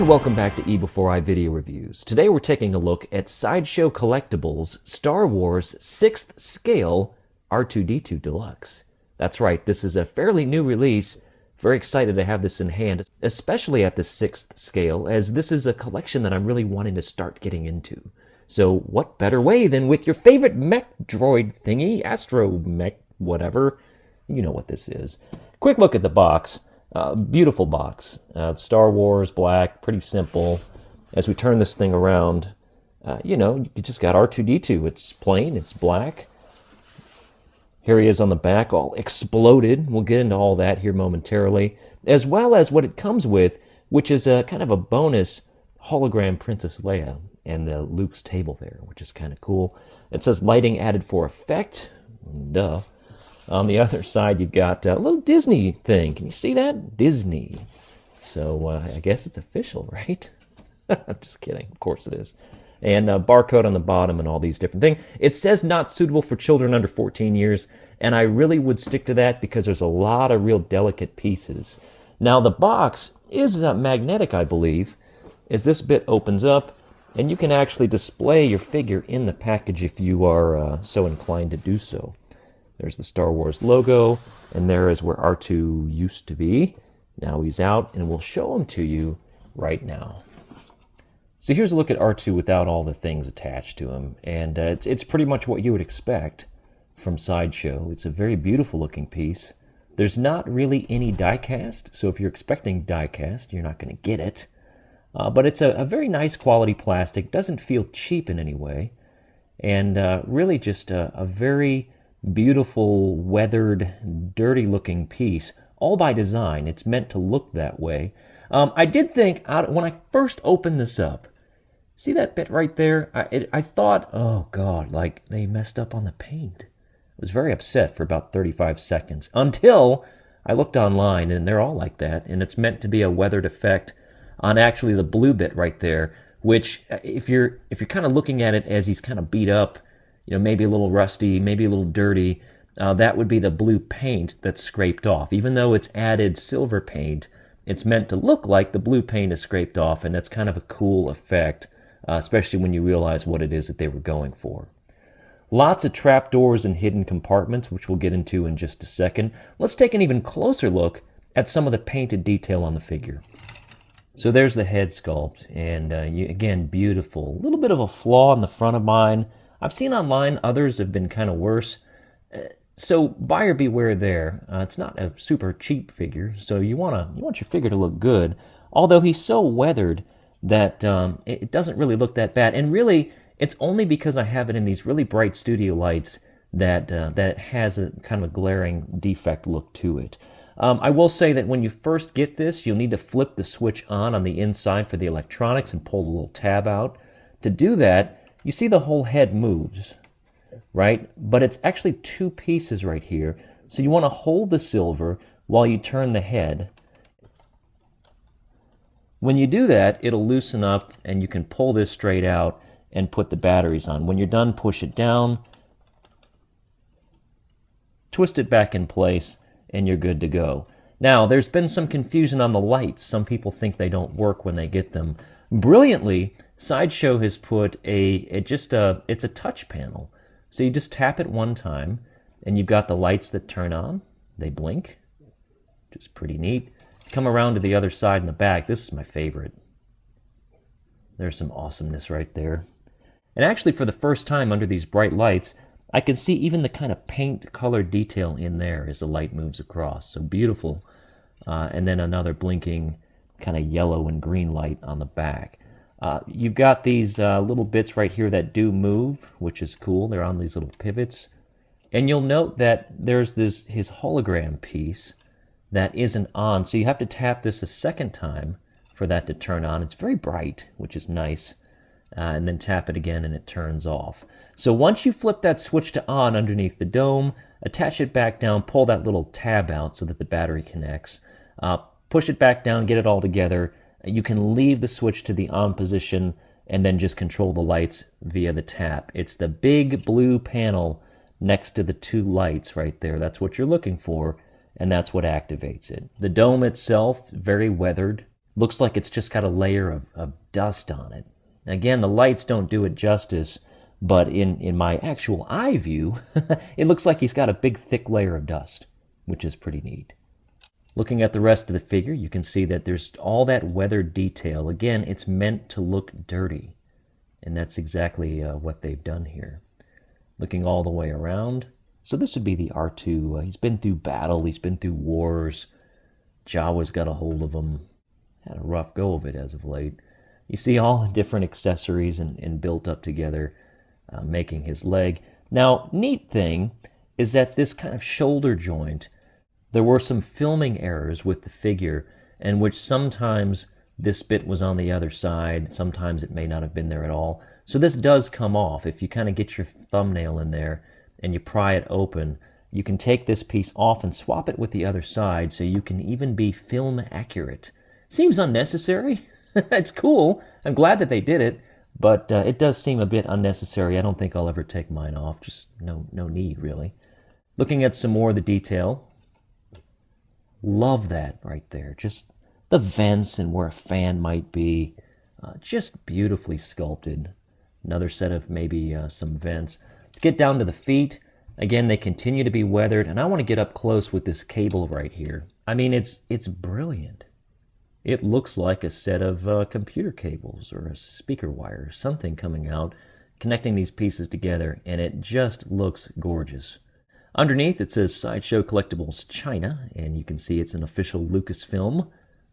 And welcome back to eBEFOREi Video Reviews. Today we're taking a look at Sideshow Collectables Star Wars 6th Scale R2-D2 Deluxe. That's right, this is a fairly new release. Very excited to have this in hand, especially at the 6th scale, as this is a collection that I'm really wanting to start getting into. So what better way than with your favorite mech droid thingy, Astro Mech, whatever. You know what this is. Quick look at the box. Beautiful box. Star Wars, black, pretty simple. As we turn this thing around, you just got R2-D2. It's plain, it's black. Here he is on the back, all exploded. We'll get into all that here momentarily, as well as what it comes with, which is a kind of a bonus hologram Princess Leia and Luke's table there, which is kind of cool. It says lighting added for effect. Duh. On the other side, you've got a little Disney thing. Can you see that? Disney. So I guess it's official, right? I'm just kidding. Of course it is. And a barcode on the bottom and all these different things. It says not suitable for children under 14 years, and I really would stick to that because there's a lot of real delicate pieces. Now, the box is magnetic, I believe, as this bit opens up, and you can actually display your figure in the package if you are so inclined to do so. There's the Star Wars logo, and there is where R2 used to be. Now he's out, and we'll show him to you right now. So here's a look at R2 without all the things attached to him, and it's pretty much what you would expect from Sideshow. It's a very beautiful looking piece. There's not really any die cast, so if you're expecting die cast, you're not going to get it. But it's a very nice quality plastic, doesn't feel cheap in any way, and really just a very beautiful, weathered, dirty-looking piece, all by design. It's meant to look that way. I did think, when I first opened this up, see that bit right there? I thought, oh God, like they messed up on the paint. I was very upset for about 35 seconds, until I looked online, and they're all like that, and it's meant to be a weathered effect on actually the blue bit right there, which, if you're kind of looking at it as he's kind of beat up, maybe a little rusty, maybe a little dirty, that would be the blue paint that's scraped off. Even though it's added silver paint, it's meant to look like the blue paint is scraped off, and that's kind of a cool effect, especially when you realize what it is that they were going for. Lots of trapdoors and hidden compartments, which we'll get into in just a second. Let's take an even closer look at some of the painted detail on the figure. So there's the head sculpt, and again, beautiful. A little bit of a flaw in the front of mine. I've seen online others have been kind of worse. So buyer beware there. It's not a super cheap figure, so you want your figure to look good. Although he's so weathered that it doesn't really look that bad. And really, it's only because I have it in these really bright studio lights that it has a kind of a glaring defect look to it. I will say that when you first get this, you'll need to flip the switch on the inside for the electronics and pull the little tab out. To do that, you see the whole head moves, right? But it's actually two pieces right here. So you want to hold the silver while you turn the head. When you do that, it'll loosen up and you can pull this straight out and put the batteries on. When you're done, push it down, twist it back in place, and you're good to go. Now, there's been some confusion on the lights. Some people think they don't work when they get them. Brilliantly, Sideshow has put it's a touch panel. So you just tap it one time, and you've got the lights that turn on. They blink, which is pretty neat. Come around to the other side in the back. This is my favorite. There's some awesomeness right there. And actually, for the first time under these bright lights, I can see even the kind of paint color detail in there as the light moves across. So beautiful. And then another blinking kind of yellow and green light on the back. You've got these little bits right here that do move, which is cool. They're on these little pivots. And you'll note that there's his hologram piece that isn't on. So you have to tap this a second time for that to turn on. It's very bright, which is nice. And then tap it again and it turns off. So once you flip that switch to on underneath the dome, attach it back down, pull that little tab out so that the battery connects. Push it back down, get it all together. You can leave the switch to the on position and then just control the lights via the tap. It's the big blue panel next to the two lights right there. That's what you're looking for, and that's what activates it. The dome itself, very weathered. Looks like it's just got a layer of dust on it. Again, the lights don't do it justice, but in my actual eye view, it looks like he's got a big thick layer of dust, which is pretty neat. Looking at the rest of the figure, you can see that there's all that weathered detail. Again, it's meant to look dirty, and that's exactly what they've done here. Looking all the way around. So this would be the R2. He's been through battle, he's been through wars. Jawa's got a hold of him. Had a rough go of it as of late. You see all the different accessories and built up together, making his leg. Now, neat thing is that this kind of shoulder joint, there were some filming errors with the figure in which sometimes this bit was on the other side, sometimes it may not have been there at all. So this does come off. If you kind of get your thumbnail in there and you pry it open, you can take this piece off and swap it with the other side so you can even be film accurate. Seems unnecessary. It's cool. I'm glad that they did it, but it does seem a bit unnecessary. I don't think I'll ever take mine off. Just no need, really. Looking at some more of the detail. Love that right there. Just the vents and where a fan might be. Just beautifully sculpted. Another set of maybe some vents. Let's get down to the feet. Again, they continue to be weathered, and I want to get up close with this cable right here. I mean, it's brilliant. It looks like a set of computer cables or a speaker wire, something coming out, connecting these pieces together, and it just looks gorgeous. Underneath, it says Sideshow Collectables China, and you can see it's an official Lucasfilm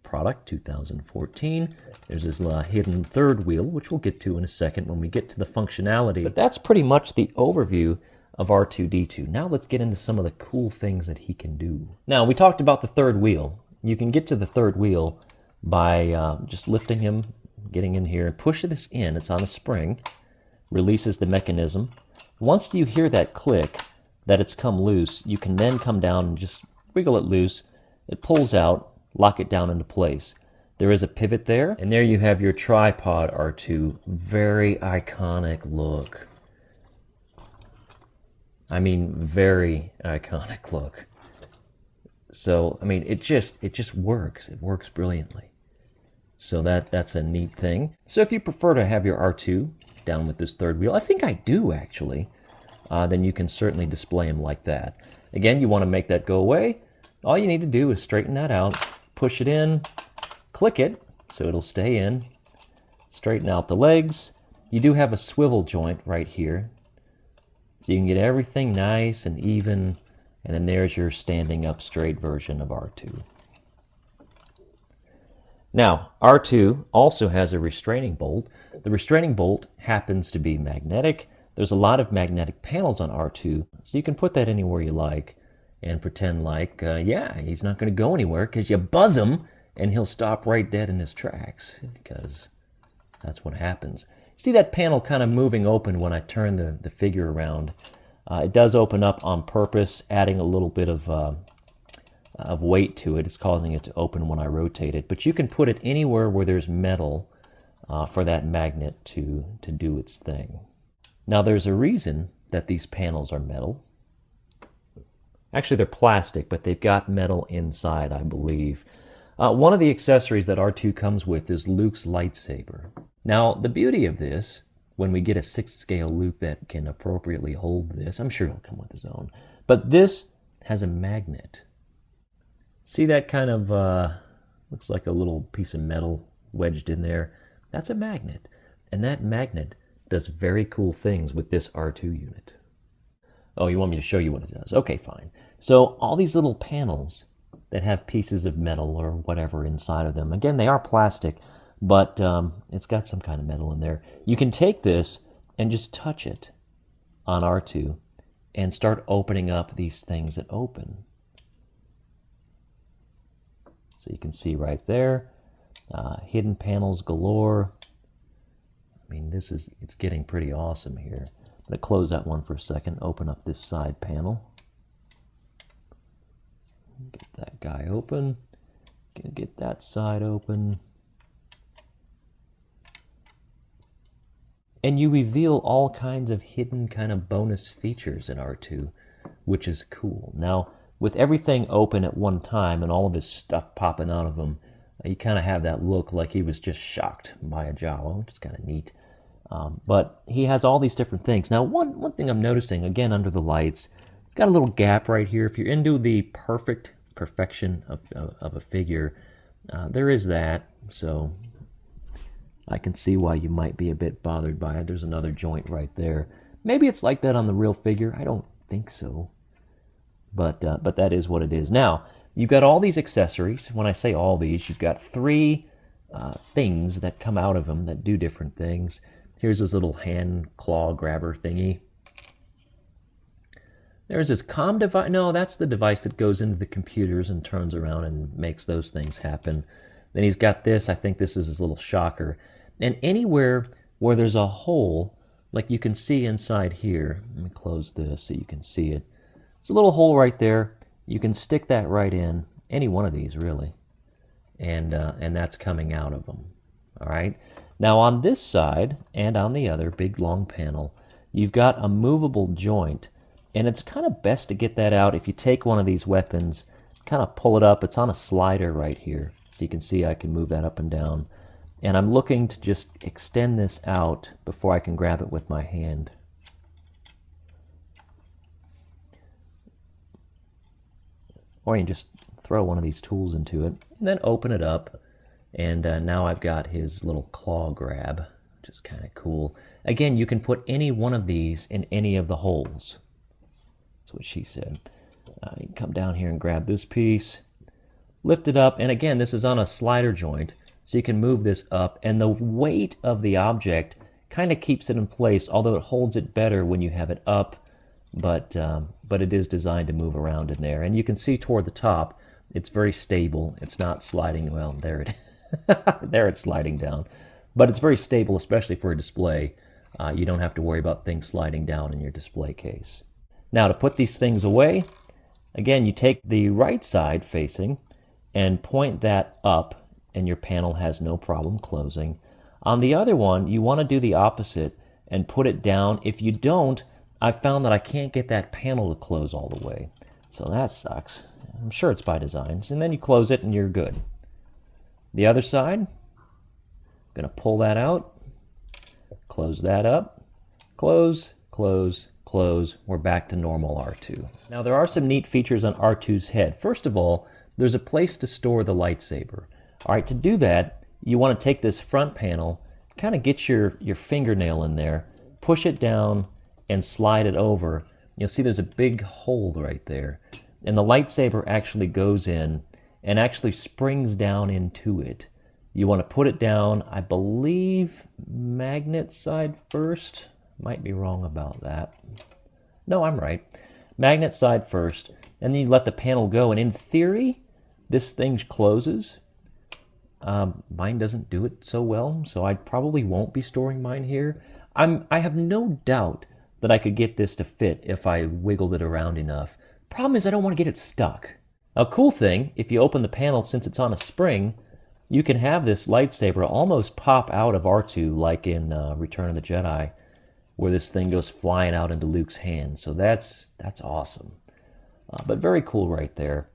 product, 2014. There's this hidden third wheel, which we'll get to in a second when we get to the functionality. But that's pretty much the overview of R2-D2. Now let's get into some of the cool things that he can do. Now, we talked about the third wheel. You can get to the third wheel by just lifting him, getting in here, and push this in. It's on a spring, releases the mechanism. Once you hear that click, that it's come loose, you can then come down and just wiggle it loose. It pulls out, lock it down into place. There is a pivot there, and there you have your tripod R2. Very iconic look. I mean, very iconic look. So, I mean, it just works. It works brilliantly. So that's a neat thing. So if you prefer to have your R2 down with this third wheel, I think I do actually, then you can certainly display him like that. Again, you want to make that go away. All you need to do is straighten that out, push it in, click it so it'll stay in, straighten out the legs. You do have a swivel joint right here, so you can get everything nice and even, and then there's your standing up straight version of R2. Now, R2 also has a restraining bolt. The restraining bolt happens to be magnetic. There's a lot of magnetic panels on R2, so you can put that anywhere you like and pretend like, yeah, he's not going to go anywhere because you buzz him and he'll stop right dead in his tracks, because that's what happens. See that panel kind of moving open when I turn the figure around. It does open up on purpose, adding a little bit of weight to it. It's causing it to open when I rotate it. But you can put it anywhere where there's metal for that magnet to do its thing. Now there's a reason that these panels are metal. Actually, they're plastic, but they've got metal inside, I believe. One of the accessories that R2 comes with is Luke's lightsaber. Now, the beauty of this, when we get a 6th scale Luke that can appropriately hold this, I'm sure he'll come with his own, but this has a magnet. See that kind of, looks like a little piece of metal wedged in there? That's a magnet, and that magnet does very cool things with this R2 unit. Oh, you want me to show you what it does? Okay, fine. So all these little panels that have pieces of metal or whatever inside of them, again, they are plastic, but it's got some kind of metal in there. You can take this and just touch it on R2 and start opening up these things that open. So you can see right there, hidden panels galore. I mean, it's getting pretty awesome here. I'm going to close that one for a second, open up this side panel. Get that guy open. Get that side open. And you reveal all kinds of hidden kind of bonus features in R2, which is cool. Now, with everything open at one time and all of his stuff popping out of them, You kind of have that look like he was just shocked by a Jawa, which is kind of neat. But he has all these different things. Now, one thing I'm noticing, again, under the lights, got a little gap right here. If you're into the perfection of a figure, there is that. So I can see why you might be a bit bothered by it. There's another joint right there. Maybe it's like that on the real figure. I don't think so. But that is what it is. Now, you've got all these accessories. When I say all these, you've got 3 things that come out of them that do different things. Here's this little hand claw grabber thingy. There's this comm device. No, that's the device that goes into the computers and turns around and makes those things happen. Then he's got this. I think this is his little shocker. And anywhere where there's a hole, like you can see inside here. Let me close this so you can see it. There's a little hole right there. You can stick that right in. Any one of these, really. And that's coming out of them. All right. Now on this side and on the other big long panel, you've got a movable joint, and it's kind of best to get that out if you take one of these weapons, kind of pull it up. It's on a slider right here, so you can see I can move that up and down. And I'm looking to just extend this out before I can grab it with my hand. Or you can just throw one of these tools into it, and then open it up. And now I've got his little claw grab, which is kind of cool. Again, you can put any one of these in any of the holes. That's what she said. You can come down here and grab this piece, lift it up, and again, this is on a slider joint, so you can move this up, and the weight of the object kind of keeps it in place, although it holds it better when you have it up, but it is designed to move around in there. And you can see toward the top, it's very stable. It's not sliding. Well, there it is. There it's sliding down, but it's very stable, especially for a display. You don't have to worry about things sliding down in your display case. Now, to put these things away, again, you take the right side facing and point that up, and your panel has no problem closing. On the other one, you want to do the opposite and put it down. If you don't, I've found that I can't get that panel to close all the way, so that sucks. I'm sure it's by design. And then you close it and you're good. The other side, I'm going to pull that out, close that up, close, close, close. We're back to normal R2. Now there are some neat features on R2's head. First of all, there's a place to store the lightsaber. All right, to do that, you want to take this front panel, kind of get your fingernail in there, push it down, and slide it over. You'll see there's a big hole right there. And the lightsaber actually goes in and actually springs down into it. You want to put it down, I believe, magnet side first. Might be wrong about that. No, I'm right. Magnet side first, and then you let the panel go, and in theory, this thing closes. Mine doesn't do it so well, so I probably won't be storing mine here. I have no doubt that I could get this to fit if I wiggled it around enough. Problem is I don't want to get it stuck. A cool thing, if you open the panel, since it's on a spring, you can have this lightsaber almost pop out of R2 like in Return of the Jedi, where this thing goes flying out into Luke's hand. So that's awesome. But very cool right there.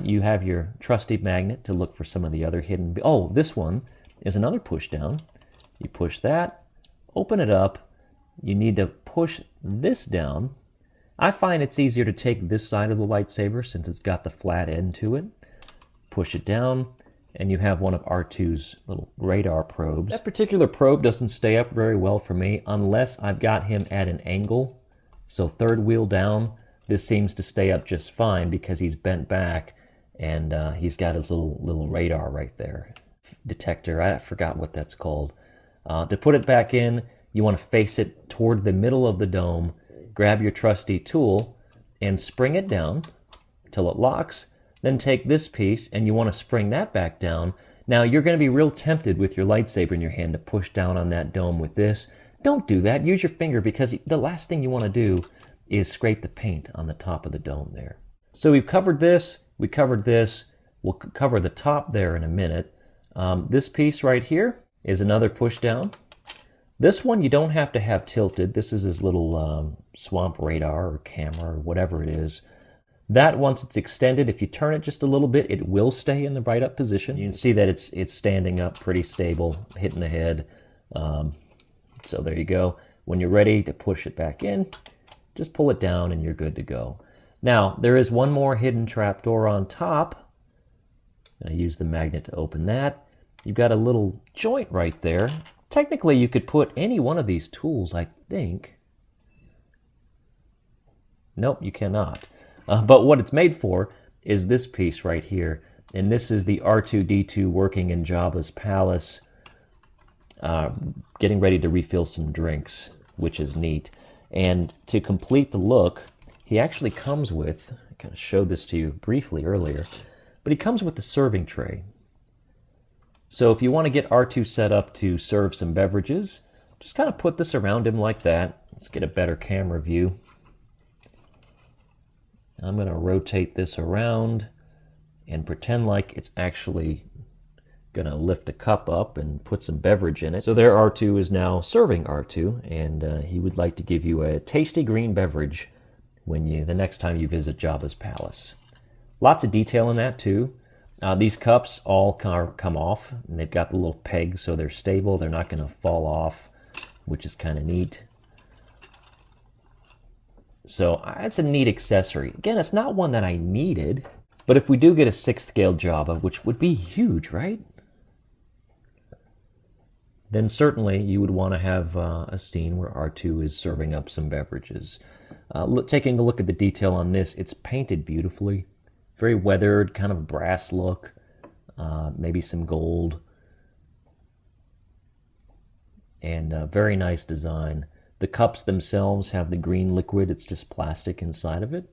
You have your trusty magnet to look for some of the other hidden... Oh, this one is another push down. You push that, open it up. You need to push this down. I find it's easier to take this side of the lightsaber since it's got the flat end to it. Push it down, and you have one of R2's little radar probes. That particular probe doesn't stay up very well for me unless I've got him at an angle. So third wheel down, this seems to stay up just fine because he's bent back, and he's got his little radar right there. Detector, I forgot what that's called. To put it back in, you want to face it toward the middle of the dome, grab your trusty tool, and spring it down till it locks. Then take this piece, and you want to spring that back down. Now, you're going to be real tempted with your lightsaber in your hand to push down on that dome with this. Don't do that. Use your finger, because the last thing you want to do is scrape the paint on the top of the dome there. So we've covered this. We covered this. We'll cover the top there in a minute. This piece right here is another push down. This one you don't have to have tilted. This is his little swamp radar or camera or whatever it is. That, once it's extended, if you turn it just a little bit, it will stay in the right up position. You can see that it's standing up pretty stable, hitting the head. So there you go. When you're ready to push it back in, just pull it down and you're good to go. Now, there is one more hidden trapdoor on top. I use the magnet to open that. You've got a little joint right there. Technically, you could put any one of these tools, I think. Nope, you cannot. But what it's made for is this piece right here. And this is the R2-D2 working in Jabba's palace, getting ready to refill some drinks, which is neat. And to complete the look, he actually comes with, I kind of showed this to you briefly earlier, but he comes with the serving tray. So if you want to get R2 set up to serve some beverages, just kind of put this around him like that. Let's get a better camera view. I'm going to rotate this around and pretend like it's actually going to lift a cup up and put some beverage in it. So there R2 is now serving R2, and he would like to give you a tasty green beverage the next time you visit Jabba's palace. Lots of detail in that too. These cups all come off, and they've got the little pegs so they're stable. They're not going to fall off, which is kind of neat. So that's a neat accessory. Again, it's not one that I needed, but if we do get a 6th scale Jabba, which would be huge, right? Then certainly you would want to have a scene where R2 is serving up some beverages. Taking a look at the detail on this, it's painted beautifully. Very weathered, kind of brass look, maybe some gold. And very nice design. The cups themselves have the green liquid. It's just plastic inside of it.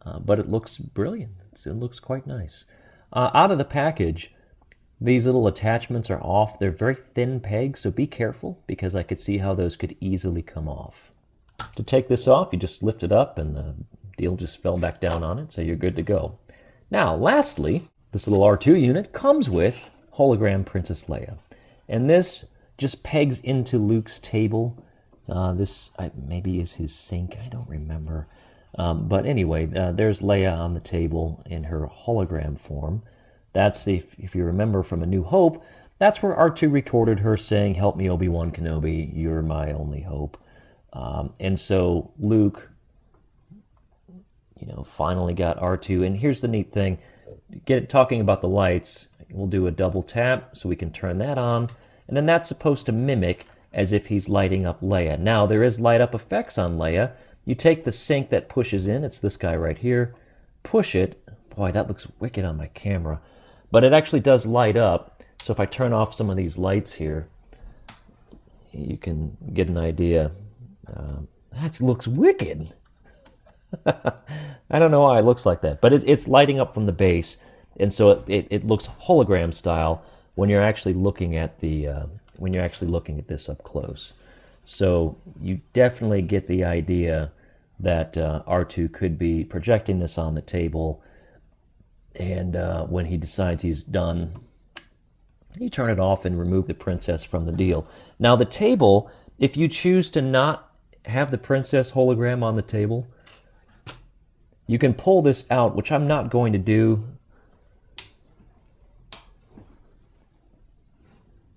But it looks brilliant. It looks quite nice. Out of the package, these little attachments are off. They're very thin pegs, so be careful, because I could see how those could easily come off. To take this off, you just lift it up and the deal just fell back down on it, so you're good to go. Now, lastly, this little R2 unit comes with hologram Princess Leia. And this just pegs into Luke's table. This maybe is his sink, I don't remember. But anyway, there's Leia on the table in her hologram form. That's, if you remember from A New Hope, that's where R2 recorded her saying, "Help me, Obi-Wan Kenobi, you're my only hope." And so Luke, finally got R2. And here's the neat thing. Talking about the lights, we'll do a double tap so we can turn that on. And then that's supposed to mimic as if he's lighting up Leia. Now, there is light up effects on Leia. You take the sink that pushes in, it's this guy right here, push it. Boy, that looks wicked on my camera. But it actually does light up. So if I turn off some of these lights here, you can get an idea. That looks wicked. I don't know why it looks like that, but it's lighting up from the base, and so it looks hologram style when you're actually looking at this up close. So you definitely get the idea that R2 could be projecting this on the table, and when he decides he's done, you turn it off and remove the princess from the deal. Now the table, if you choose to not have the princess hologram on the table, you can pull this out, which I'm not going to do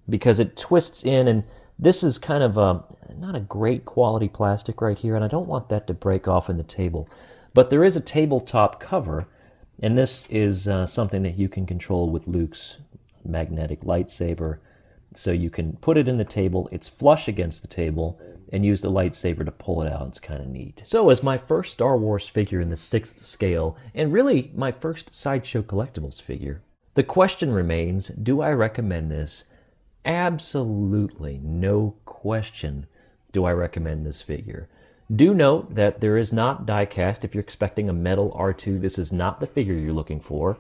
because it twists in, and this is kind of not a great quality plastic right here, and I don't want that to break off in the table. But there is a tabletop cover, and this is something that you can control with Luke's magnetic lightsaber. So you can put it in the table, it's flush against the table, and use the lightsaber to pull it out. It's kind of neat. So as my first Star Wars figure in the 6th scale, and really my first Sideshow Collectables figure, the question remains, do I recommend this? Absolutely, no question do I recommend this figure. Do note that there is not die cast. If you're expecting a metal R2, this is not the figure you're looking for.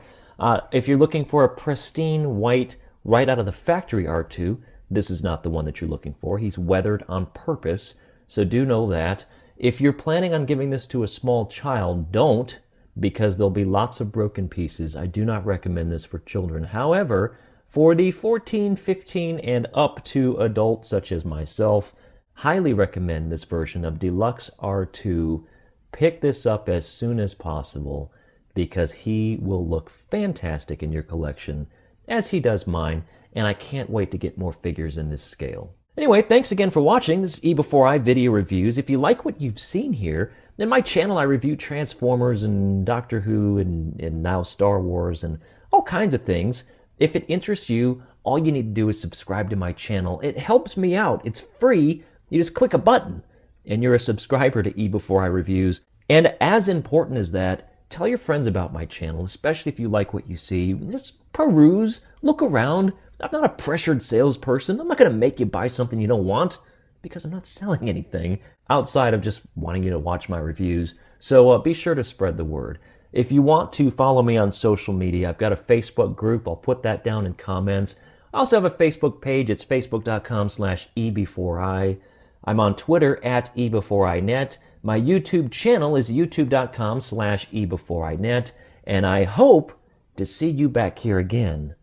If you're looking for a pristine white, right out of the factory R2, this is not the one that you're looking for. He's weathered on purpose, so do know that. If you're planning on giving this to a small child, don't, because there'll be lots of broken pieces. I do not recommend this for children. However, for the 14, 15, and up to adults such as myself, highly recommend this version of Deluxe R2 pick this up as soon as possible because he will look fantastic in your collection, as he does mine, and I can't wait to get more figures in this scale. Anyway, thanks again for watching this eBEFOREi video reviews. If you like what you've seen here, in my channel I review Transformers and Doctor Who and now Star Wars and all kinds of things. If it interests you, all you need to do is subscribe to my channel. It helps me out. It's free. You just click a button and you're a subscriber to eBEFOREi Reviews. And as important as that, tell your friends about my channel, especially if you like what you see. Just peruse, look around. I'm not a pressured salesperson. I'm not going to make you buy something you don't want because I'm not selling anything outside of just wanting you to watch my reviews. So be sure to spread the word. If you want to follow me on social media, I've got a Facebook group. I'll put that down in comments. I also have a Facebook page. It's facebook.com/eBEFOREi. I'm on Twitter @eBEFOREiNet. My YouTube channel is youtube.com/eBEFOREiNet. And I hope to see you back here again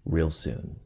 real soon.